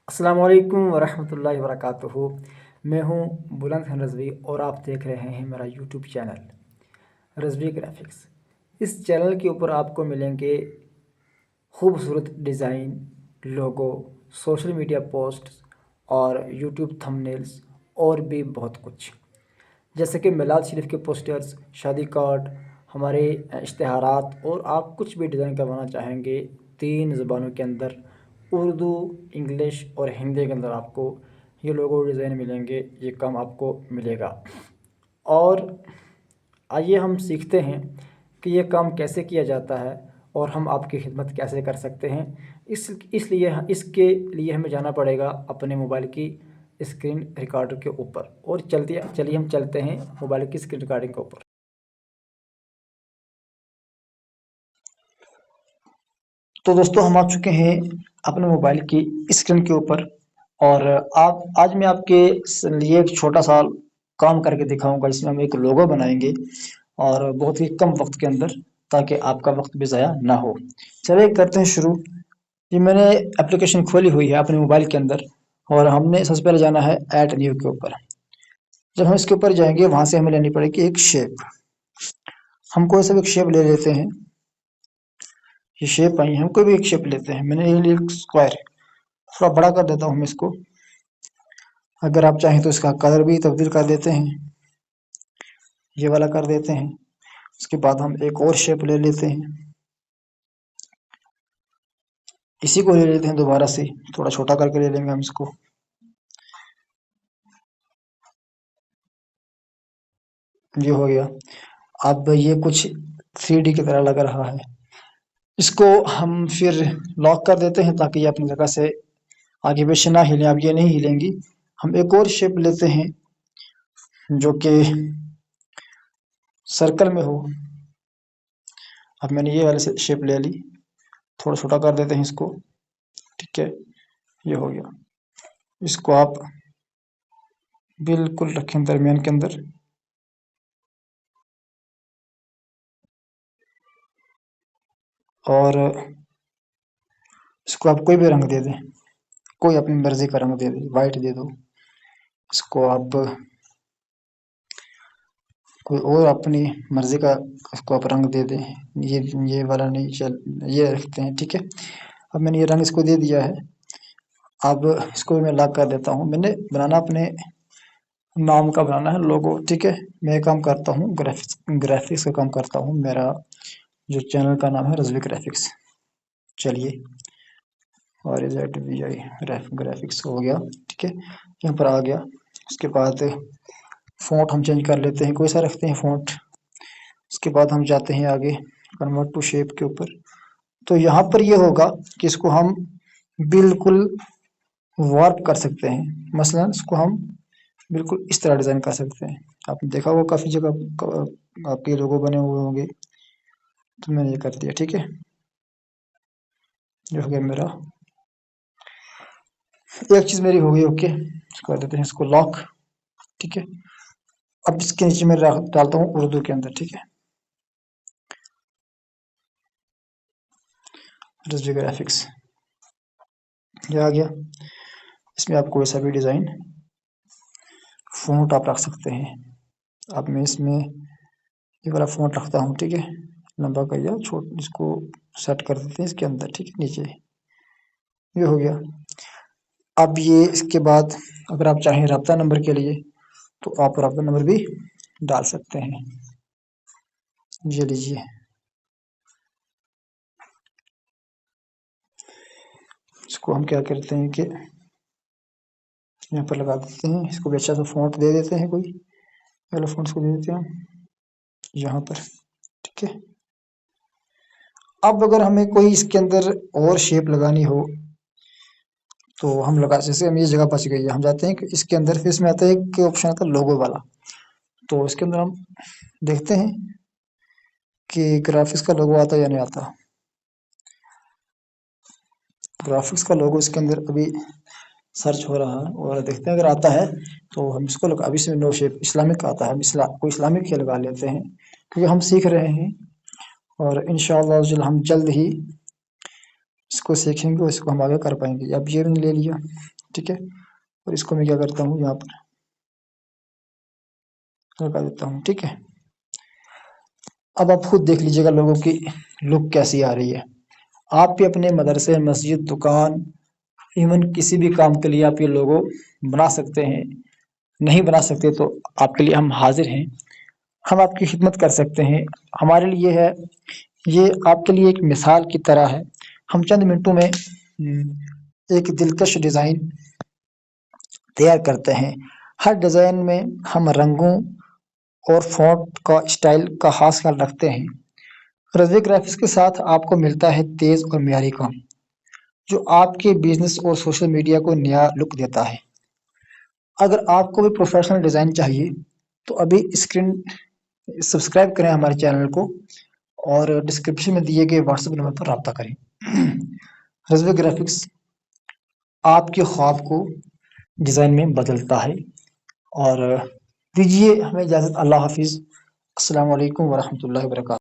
अस्सलाम वालेकुम वरहमतुल्लाहि वबरकातुहू। मैं हूं बुलंद हसन रज़वी और आप देख रहे हैं मेरा यूट्यूब चैनल रज़वी ग्राफिक्स। इस चैनल के ऊपर आपको मिलेंगे खूबसूरत डिज़ाइन, लोगो, सोशल मीडिया पोस्ट्स और यूट्यूब थंबनेल्स और भी बहुत कुछ, जैसे कि मिलाद शरीफ के पोस्टर्स, शादी कार्ड, हमारे इश्तिहारात। और आप कुछ भी डिज़ाइन करवाना चाहेंगे 3 ज़बानों के अंदर, उर्दू, इंग्लिश और हिंदी के अंदर आपको ये लोगो डिज़ाइन मिलेंगे, ये काम आपको मिलेगा। और आइए हम सीखते हैं कि ये काम कैसे किया जाता है और हम आपकी खिदमत कैसे कर सकते हैं। इसके लिए हमें जाना पड़ेगा अपने मोबाइल की स्क्रीन रिकॉर्डर के ऊपर। और चलिए हम चलते हैं मोबाइल की स्क्रीन रिकॉर्डिंग के ऊपर। तो दोस्तों, हम आ चुके हैं अपने मोबाइल की स्क्रीन के ऊपर और आप आज मैं आपके लिए एक छोटा सा काम करके दिखाऊंगा, जिसमें हम एक लोगो बनाएंगे और बहुत ही कम वक्त के अंदर, ताकि आपका वक्त भी ज़ाया ना हो। चलिए करते हैं शुरू। ये मैंने एप्लीकेशन खोली हुई है अपने मोबाइल के अंदर और हमने सबसे पहले जाना है ऐड न्यू के ऊपर। जब हम इसके ऊपर जाएंगे, वहां से हमें लेनी पड़ेगी एक शेप। हम कोई सा भी एक शेप ले लेते हैं। ये शेप आई है, हम कोई भी एक शेप लेते हैं। मैंने ये लिया स्क्वायर। थोड़ा बड़ा कर देता हूँ मैं इसको। अगर आप चाहें तो इसका कलर भी तब्दील कर देते हैं, ये वाला कर देते हैं। उसके बाद हम एक और शेप ले लेते हैं, इसी को ले लेते हैं दोबारा से, थोड़ा छोटा करके ले लेंगे हम इसको। ये हो गया। अब ये कुछ 3D की तरह लग रहा है। इसको हम फिर लॉक कर देते हैं ताकि ये अपनी जगह से आगे पीछे ना हिले। अब ये नहीं हिलेंगी। हम एक और शेप लेते हैं जो कि सर्कल में हो। अब मैंने ये वाले शेप ले ली, थोड़ा छोटा कर देते हैं इसको। ठीक है, ये हो गया। इसको आप बिल्कुल रखें दरमियान के अंदर। और इसको आप कोई भी रंग दे दें, कोई अपनी मर्जी का रंग दे दें, वाइट दे दो। इसको आप कोई और अपनी मर्जी का इसको आप रंग दे दें। ये वाला नहीं, चल ये रखते हैं। ठीक है, अब मैंने ये रंग इसको दे दिया है। अब इसको मैं लॉक कर देता हूँ। मैंने बनाना अपने नाम का बनाना है लोगो। ठीक है, मैं काम करता हूँ ग्राफिक्स का काम करता हूँ। मेरा जो चैनल का नाम है रज़वी ग्राफिक्स। चलिए, और ZVI ग्राफिक्स हो गया। ठीक है, यहाँ पर आ गया। उसके बाद फ़ॉन्ट हम चेंज कर लेते हैं, कोई सा रखते हैं फ़ॉन्ट। उसके बाद हम जाते हैं आगे कन्वर्ट टू शेप के ऊपर। तो यहाँ पर ये होगा कि इसको हम बिल्कुल वार्प कर सकते हैं। मसलन इसको हम बिल्कुल इस तरह डिज़ाइन कर सकते हैं। आपने देखा होगा काफ़ी जगह आपके लोगो बने हुए होंगे। तो मैंने ये कर दिया। ठीक है, ये हो गया मेरा। एक चीज़ मेरी हो गई ओके। इसको कर देते हैं इसको लॉक। ठीक है, अब इसके नीचे मैं डालता हूँ उर्दू के अंदर। ठीक है, रज़वी ग्राफिक्स, ये आ गया। इसमें आप कोई सा भी डिज़ाइन फ़ॉन्ट आप रख सकते हैं। अब मैं इसमें ये वाला फ़ॉन्ट रखता हूँ। ठीक है, लंबा कर या छोट, इसको सेट कर देते हैं इसके अंदर। ठीक है, नीचे ये हो गया। अब ये इसके बाद अगर आप चाहें रब्ता नंबर के लिए तो आप रब्ता नंबर भी डाल सकते हैं। ये लीजिए, इसको हम क्या करते हैं कि यहाँ पर लगा देते हैं। इसको भी अच्छा सा फ़ॉन्ट दे देते हैं, कोई वाला फ़ॉन्ट इसको दे देते हैं हम यहाँ पर। ठीक है, अब अगर हमें कोई इसके अंदर और शेप लगानी हो तो हम लगा, जैसे हम ये जगह बच गई है, हम जाते हैं कि इसके अंदर, फिर इसमें आता है एक ऑप्शन आता है लोगो वाला। तो इसके अंदर हम देखते हैं कि ग्राफिक्स का लोगो आता है या नहीं आता। ग्राफिक्स का लोगो इसके अंदर अभी सर्च हो रहा है और देखते हैं, अगर आता है तो हम इसको लगा। अभी इसमें नो शेप इस्लामिक आता है, हम कोई इस्लामिक ही लगा लेते हैं क्योंकि हम सीख रहे हैं और इंशाअल्लाह हम जल्द ही इसको सीखेंगे और इसको हम आगे कर पाएंगे। अब ये मैंने ले लिया। ठीक है। और इसको मैं क्या करता हूँ, यहाँ पर लगा देता हूँ, ठीक है। अब आप खुद देख लीजिएगा लोगों की लुक कैसी आ रही है। आप भी अपने मदरसे, मस्जिद, दुकान, इवन किसी भी काम के लिए आप ये लोगो बना सकते हैं। नहीं बना सकते तो आपके लिए हम हाजिर हैं, हम आपकी खिदमत कर सकते हैं। हमारे लिए है ये आपके लिए एक मिसाल की तरह है। हम चंद मिनटों में एक दिलकश डिज़ाइन तैयार करते हैं। हर डिज़ाइन में हम रंगों और फ़ॉन्ट का स्टाइल का खास ख्याल रखते हैं। रज़वी ग्राफिक्स के साथ आपको मिलता है तेज़ और मियारी काम, जो आपके बिजनेस और सोशल मीडिया को नया लुक देता है। अगर आपको भी प्रोफेशनल डिज़ाइन चाहिए तो अभी स्क्रीन सब्सक्राइब करें हमारे चैनल को और डिस्क्रिप्शन में दिए गए व्हाट्सएप नंबर पर रब्ता करें। रज़वी ग्राफिक्स आपके ख्वाब को डिज़ाइन में बदलता है। और दीजिए हमें इजाज़त। अल्लाह हाफिज़। अस्सलाम वालेकुम वरहमतुल्लाहि वबरकातुहू।